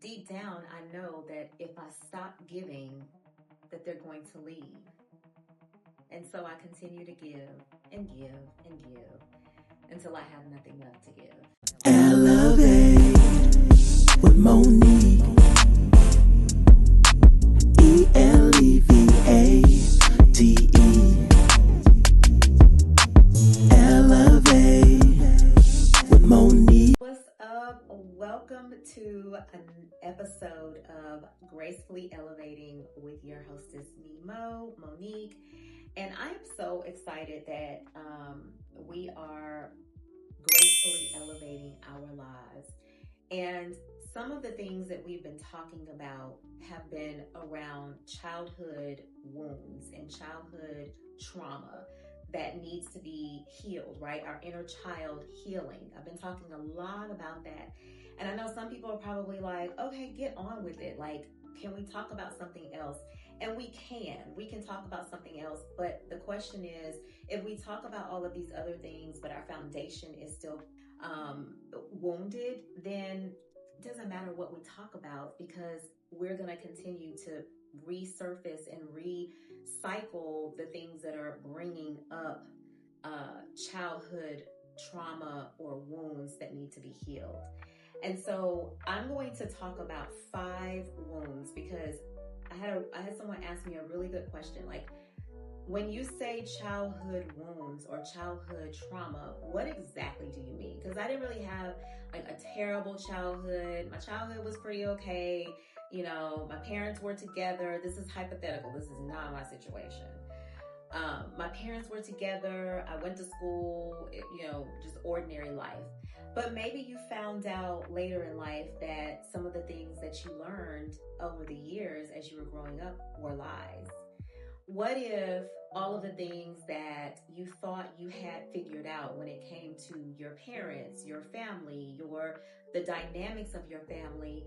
Deep down, I know that if I stop giving, that they're going to leave. And so I continue to give and give and give until I have nothing left to give. Elevate with Monique. Elevate. Elevate with Monique. What's up? Welcome to an episode of Gracefully Elevating with your hostess, Monique. And I am so excited that we are gracefully elevating our lives. And some of the things that we've been talking about have been around childhood wounds and childhood trauma that needs to be healed, right? Our inner child healing. I've been talking a lot about that. And I know some people are probably like, okay, get on with it. Like, can we talk about something else? And we can talk about something else. But the question is, if we talk about all of these other things, but our foundation is still wounded, then it doesn't matter what we talk about, because we're going to continue to resurface and recycle the things that are bringing up childhood trauma or wounds that need to be healed. And so I'm going to talk about 5 wounds, because I had someone ask me a really good question, like, when you say childhood wounds or childhood trauma, what exactly do you mean? Because I didn't really have like a terrible childhood. My childhood was pretty okay. You know, my parents were together. This is hypothetical. This is not my situation. My parents were together. I went to school, just ordinary life. But maybe you found out later in life that some of the things that you learned over the years as you were growing up were lies. What if all of the things that you thought you had figured out when it came to your parents, your family, the dynamics of your family,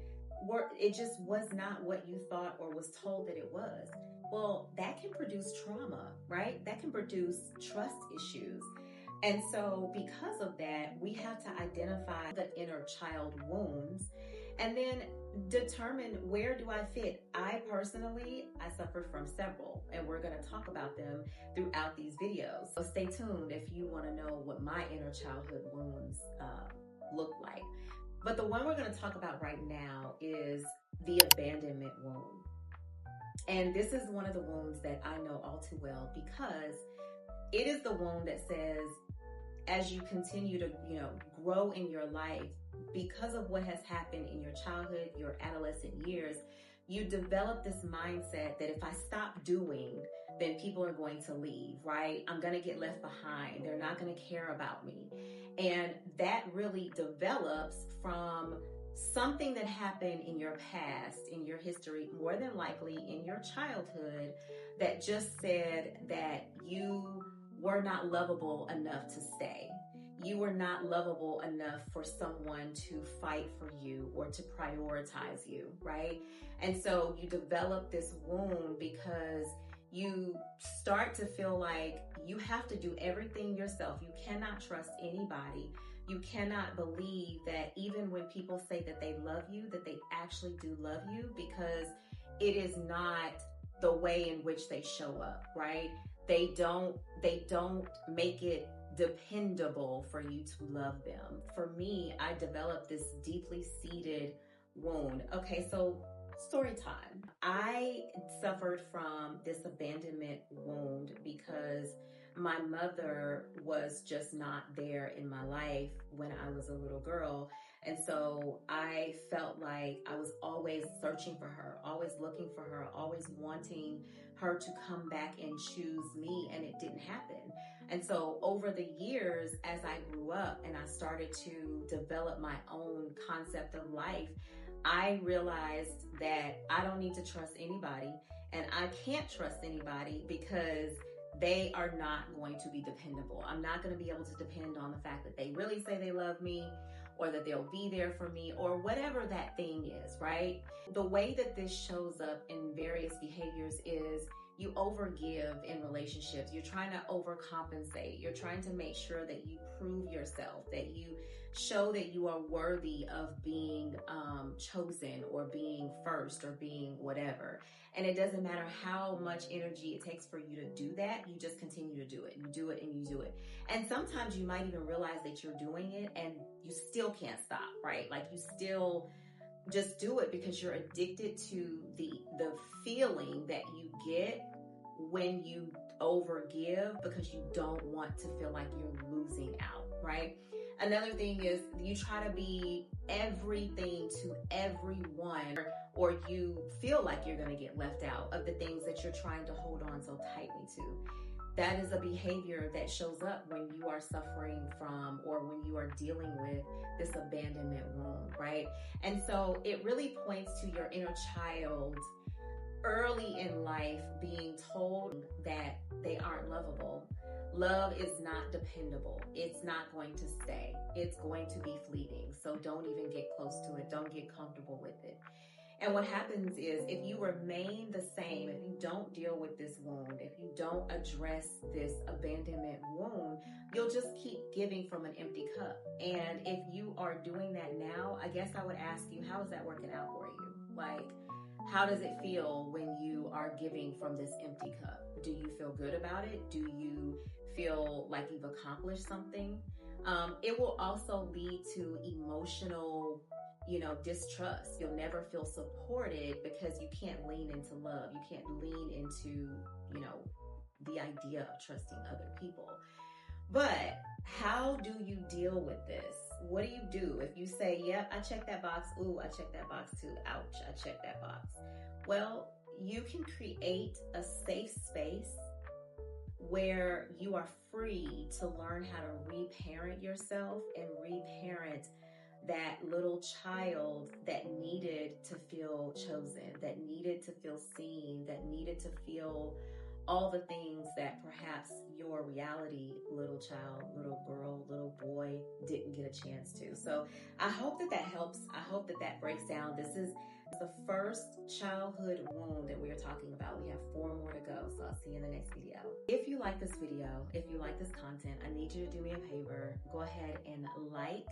it just was not what you thought or was told that it was? Well, that can produce trauma, right? That can produce trust issues. And so because of that, we have to identify the inner child wounds and then determine, where do I fit? I suffered from several, and we're going to talk about them throughout these videos. So stay tuned if you want to know what my inner childhood wounds look like. But the one we're going to talk about right now is the abandonment wound. And this is one of the wounds that I know all too well, because it is the wound that says, as you continue to, grow in your life, because of what has happened in your childhood, your adolescent years, you develop this mindset that if I stop doing, then people are going to leave, right? I'm going to get left behind. They're not going to care about me. And that really develops from something that happened in your past, in your history, more than likely in your childhood, that just said that you were not lovable enough to stay. You were not lovable enough for someone to fight for you or to prioritize you, right? And so you develop this wound because you start to feel like you have to do everything yourself. You cannot trust anybody. You cannot believe that even when people say that they love you, that they actually do love you, because it is not the way in which they show up, right? They don't make it dependable for you to love them. For me, I developed this deeply seated wound. Okay, so story time. I suffered from this abandonment wound because my mother was just not there in my life when I was a little girl. And so I felt like I was always searching for her, always looking for her, always wanting her to come back and choose me, and it didn't happen. And so over the years, as I grew up and I started to develop my own concept of life, I realized that I don't need to trust anybody, and I can't trust anybody because they are not going to be dependable. I'm not going to be able to depend on the fact that they really say they love me, or that they'll be there for me, or whatever that thing is, right? The way that this shows up in various behaviors is you overgive in relationships. You're trying to overcompensate. You're trying to make sure that you prove yourself, that you show that you are worthy of being chosen or being first or being whatever. And it doesn't matter how much energy it takes for you to do that. You just continue to do it. You do it and you do it. And sometimes you might even realize that you're doing it and you still can't stop, right? Like you still just do it because you're addicted to the feeling that you get when you overgive, because you don't want to feel like you're losing out, right? Another thing is you try to be everything to everyone, or you feel like you're going to get left out of the things that you're trying to hold on so tightly to. That is a behavior that shows up when you are suffering from, or when you are dealing with this abandonment wound, right? And so it really points to your inner child early in life being told that they aren't lovable. Love is not dependable. It's not going to stay. It's going to be fleeting. So don't even get close to it. Don't get comfortable with it. And what happens is, if you remain the same, if you don't deal with this wound, if you don't address this abandonment wound, you'll just keep giving from an empty cup. And if you are doing that now, I guess I would ask you, how is that working out for you? Like, how does it feel when you are giving from this empty cup? Do you feel good about it? Do you feel like you've accomplished something? It will also lead to emotional distrust. You'll never feel supported because you can't lean into love. You can't lean into, the idea of trusting other people. But how do you deal with this? What do you do if you say, yep, I checked that box. Ooh, I checked that box too. Ouch, I checked that box. Well, you can create a safe space where you are free to learn how to reparent yourself and reparent that little child that needed to feel chosen, that needed to feel seen, that needed to feel all the things that perhaps your reality little child, little girl, little boy didn't get a chance to. So I hope that helps. I hope that breaks down. This is the first childhood wound that we are talking about. We have 4 more to go, so I'll see you in the next video. If you like this video, if you like this content, I need you to do me a favor. Go ahead and like,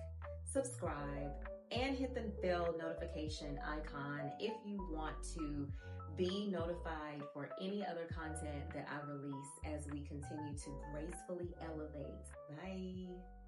subscribe, and hit the bell notification icon if you want to be notified for any other content that I release as we continue to gracefully elevate. Bye.